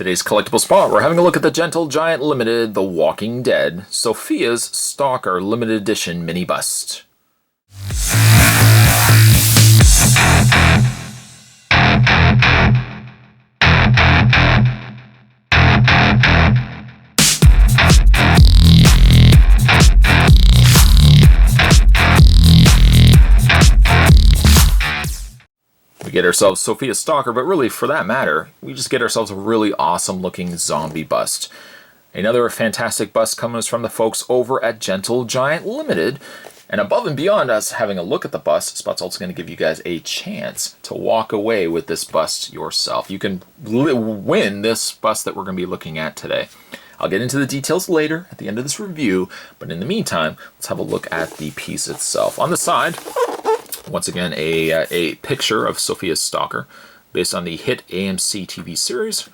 Today's collectible spot, we're having a look at the Gentle Giant Limited The Walking Dead Sophia's Stalker Limited Edition Mini Bust. We get ourselves Sophia's Stalker, but really, for that matter, we just get ourselves a really awesome looking zombie bust. Another fantastic bust comes from the folks over at Gentle Giant Limited. And above and beyond us having a look at the bust, Spot's also going to give you guys a chance to walk away with this bust yourself. You can win this bust that we're going to be looking at today. I'll get into the details later at the end of this review, but in the meantime, let's have a look at the piece itself. On the side, once again, a picture of Sophia's Stalker based on the hit AMC TV series.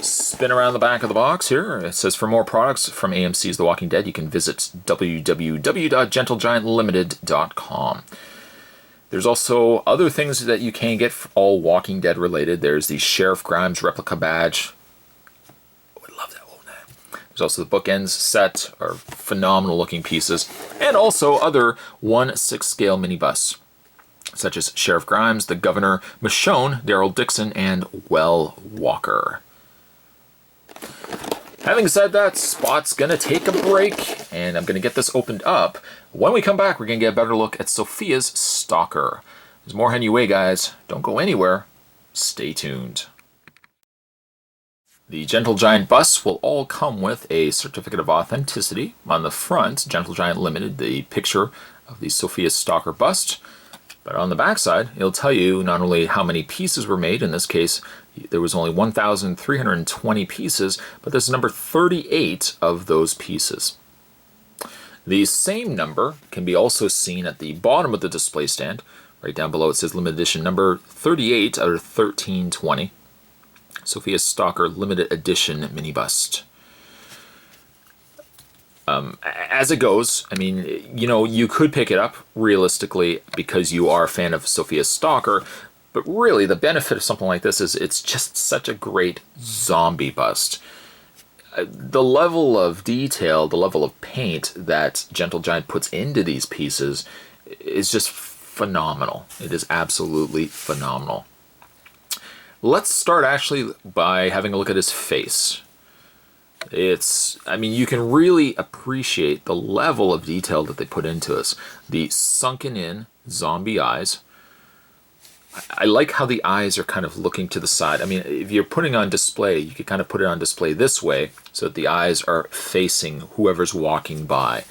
Spin around the back of the box here. It says for more products from AMC's The Walking Dead, you can visit www.gentlegiantlimited.com. There's also other things that you can get all Walking Dead related. There's the Sheriff Grimes replica badge. Oh, I love that one. There's also the bookends set, are phenomenal looking pieces, and also other 1/6 scale mini busts, such as Sheriff Grimes, the Governor, Michonne, Daryl Dixon, and Well Walker. Having said that, Spot's gonna take a break, and I'm gonna get this opened up. When we come back, we're gonna get a better look at Sophia's Stalker. There's more heading your way, guys. Don't go anywhere. Stay tuned. The Gentle Giant busts will all come with a certificate of authenticity. On the front, Gentle Giant Limited, the picture of the Sophia's Stalker bust. But on the backside, it'll tell you not only how many pieces were made. In this case, there was only 1,320 pieces, but there's number 38 of those pieces. The same number can be also seen at the bottom of the display stand. Right down below it says limited edition number 38 out of 1320. Sophia's Stalker limited edition mini bust. As it goes, I mean, you know, you could pick it up realistically because you are a fan of Sophia's Stalker, but really the benefit of something like this is it's just such a great zombie bust. The level of detail, the level of paint that Gentle Giant puts into these pieces is just phenomenal. It is absolutely phenomenal. Let's start actually by having a look at his face. I mean, you can really appreciate the level of detail that they put into us. The sunken in zombie eyes. I like how the eyes are kind of looking to the side. I mean, if you're putting on display, you could kind of put it on display this way so that the eyes are facing whoever's walking by.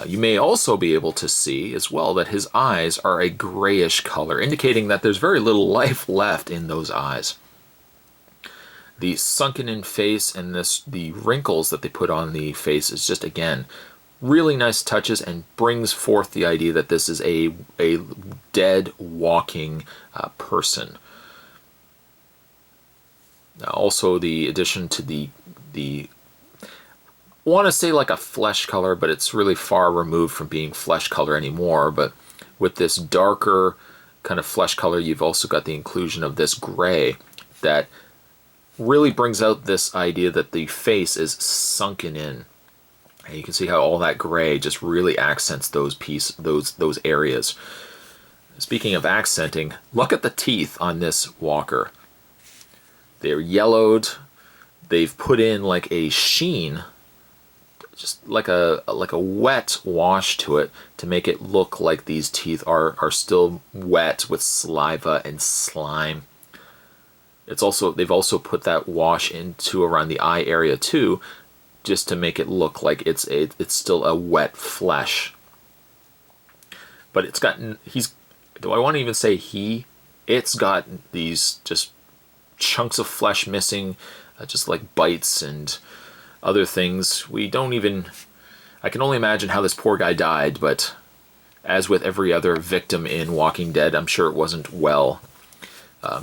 You may also be able to see as well that his eyes are a grayish color, indicating that there's very little life left in those eyes. The sunken in face and the wrinkles that they put on the face is just, again, really nice touches and brings forth the idea that this is a dead walking person. Also, the addition to the I want to say like a flesh color, but it's really far removed from being flesh color anymore. But with this darker kind of flesh color, you've also got the inclusion of this gray that really brings out this idea that the face is sunken in. And you can see how all that gray just really accents those areas. Speaking of accenting, look at the teeth on this walker. They're yellowed. They've put in like a sheen, just like a wet wash to it to make it look like these teeth are still wet with saliva and slime. They've also put that wash into around the eye area too, just to make it look like it's still a wet flesh. But it's got do I want to even say it's got these just chunks of flesh missing, just like bites and other things. I can only imagine how this poor guy died, but as with every other victim in Walking Dead, I'm sure it wasn't well.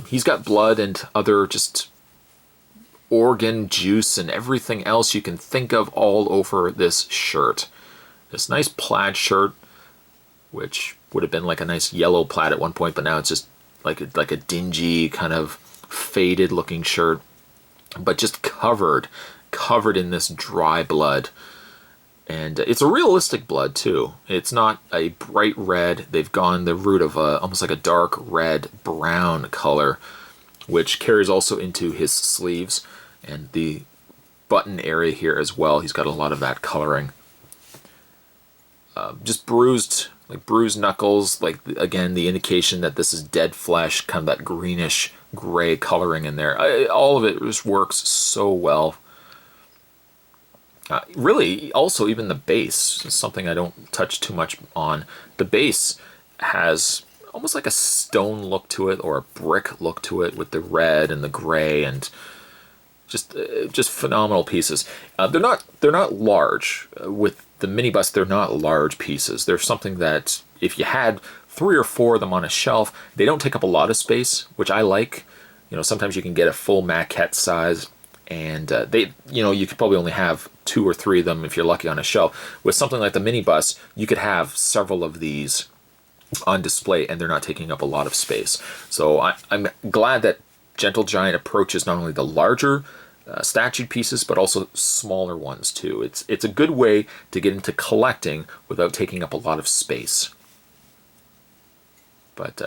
He's got blood and other just organ juice and everything else you can think of all over this shirt. This nice plaid shirt, which would have been like a nice yellow plaid at one point, but now it's just like a dingy kind of faded looking shirt, but just covered in this dry blood. And it's a realistic blood too. It's not a bright red. They've gone the route of almost like a dark red brown color, which carries also into his sleeves and the button area here as well. He's got a lot of that coloring. Just bruised, like bruised knuckles, like again the indication that this is dead flesh, kind of that greenish gray coloring in there. All of it just works so well. Really, also even the base is something I don't touch too much on. The base has almost like a stone look to it, or a brick look to it, with the red and the gray, and just phenomenal pieces. They're not large. With the mini bust, they're not large pieces. They're something that if you had 3 or 4 of them on a shelf, they don't take up a lot of space, which I like. You know, sometimes you can get a full maquette size, and you could probably only have 2 or 3 of them if you're lucky on a shelf. With something like the mini bus, you could have several of these on display, and they're not taking up a lot of space. So I'm glad that Gentle Giant approaches not only the larger statued pieces, but also smaller ones too. It's a good way to get into collecting without taking up a lot of space. But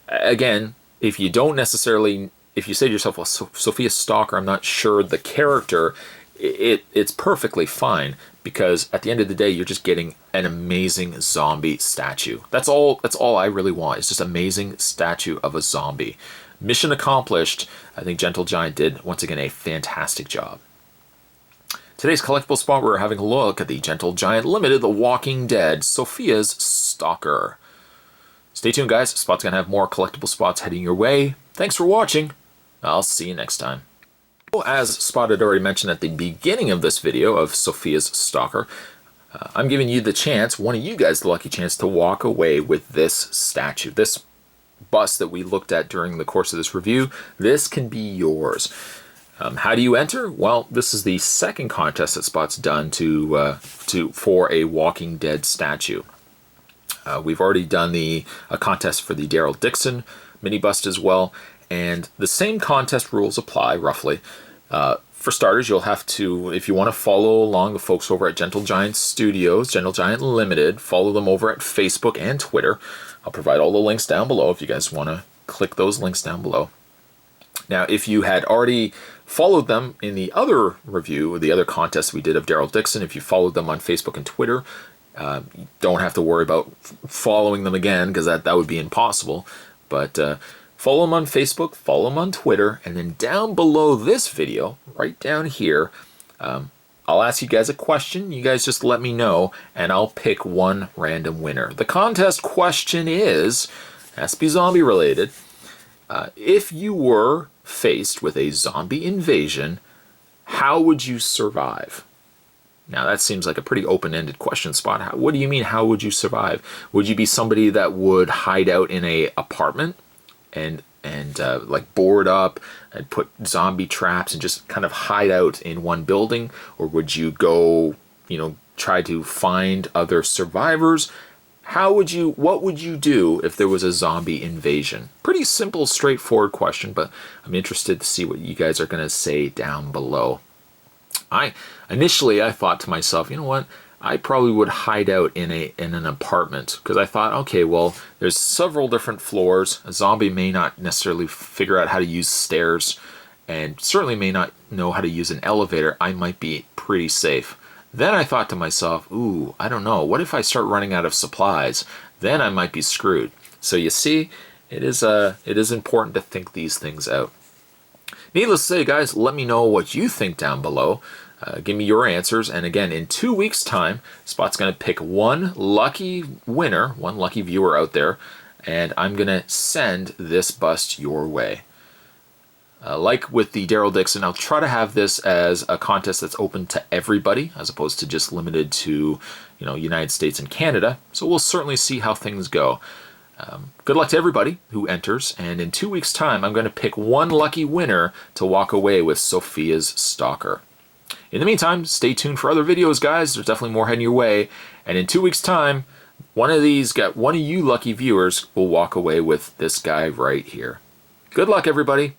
again, if you don't necessarily, if you say to yourself, well, Sophia Stalker, I'm not sure the character, it's perfectly fine, because at the end of the day, you're just getting an amazing zombie statue. That's all I really want. It's just amazing statue of a zombie. Mission accomplished. I think Gentle Giant did, once again, a fantastic job. Today's collectible spot, we're having a look at the Gentle Giant Limited The Walking Dead Sophia's Stalker. Stay tuned, guys. Spot's going to have more collectible spots heading your way. Thanks for watching. I'll see you next time. As Spot had already mentioned at the beginning of this video of Sophia's Stalker, I'm giving you the chance, one of you guys the lucky chance, to walk away with this statue. This bust that we looked at during the course of this review, this can be yours. How do you enter? Well, this is the second contest that Spot's done for a Walking Dead statue. We've already done a contest for the Daryl Dixon mini bust as well, and the same contest rules apply roughly. For starters, you'll have to, if you want to follow along the folks over at Gentle Giant Studios, Gentle Giant Limited, follow them over at Facebook and Twitter. I'll provide all the links down below if you guys want to click those links down below. Now, if you had already followed them in the other review, the other contest we did of Daryl Dixon, if you followed them on Facebook and Twitter, you don't have to worry about following them again, because that would be impossible. But follow them on Facebook, follow them on Twitter, and then down below this video, right down here, I'll ask you guys a question. You guys just let me know, and I'll pick one random winner. The contest question is, has to be zombie related. If you were faced with a zombie invasion, how would you survive? Now that seems like a pretty open-ended question, Spot. What do you mean, how would you survive? Would you be somebody that would hide out in a apartment and like board up and put zombie traps and just kind of hide out in one building? Or would you go, try to find other survivors? What would you do if there was a zombie invasion? Pretty simple, straightforward question, but I'm interested to see what you guys are going to say down below. Initially I thought to myself, you know what? I probably would hide out in an apartment, because I thought, okay, well, there's several different floors. A zombie may not necessarily figure out how to use stairs, and certainly may not know how to use an elevator. I might be pretty safe. Then I thought to myself, ooh, I don't know. What if I start running out of supplies? Then I might be screwed. So you see, it is important to think these things out. Needless to say, guys, let me know what you think down below. Give me your answers, and again, in 2 weeks' time, Spot's going to pick one lucky winner, one lucky viewer out there, and I'm going to send this bust your way. Like with the Daryl Dixon, I'll try to have this as a contest that's open to everybody, as opposed to just limited to, United States and Canada. So we'll certainly see how things go. Good luck to everybody who enters, and in 2 weeks' time, I'm going to pick one lucky winner to walk away with Sophia's Stalker. In the meantime, stay tuned for other videos, guys. There's definitely more heading your way. And in 2 weeks' time, one of you lucky viewers will walk away with this guy right here. Good luck, everybody.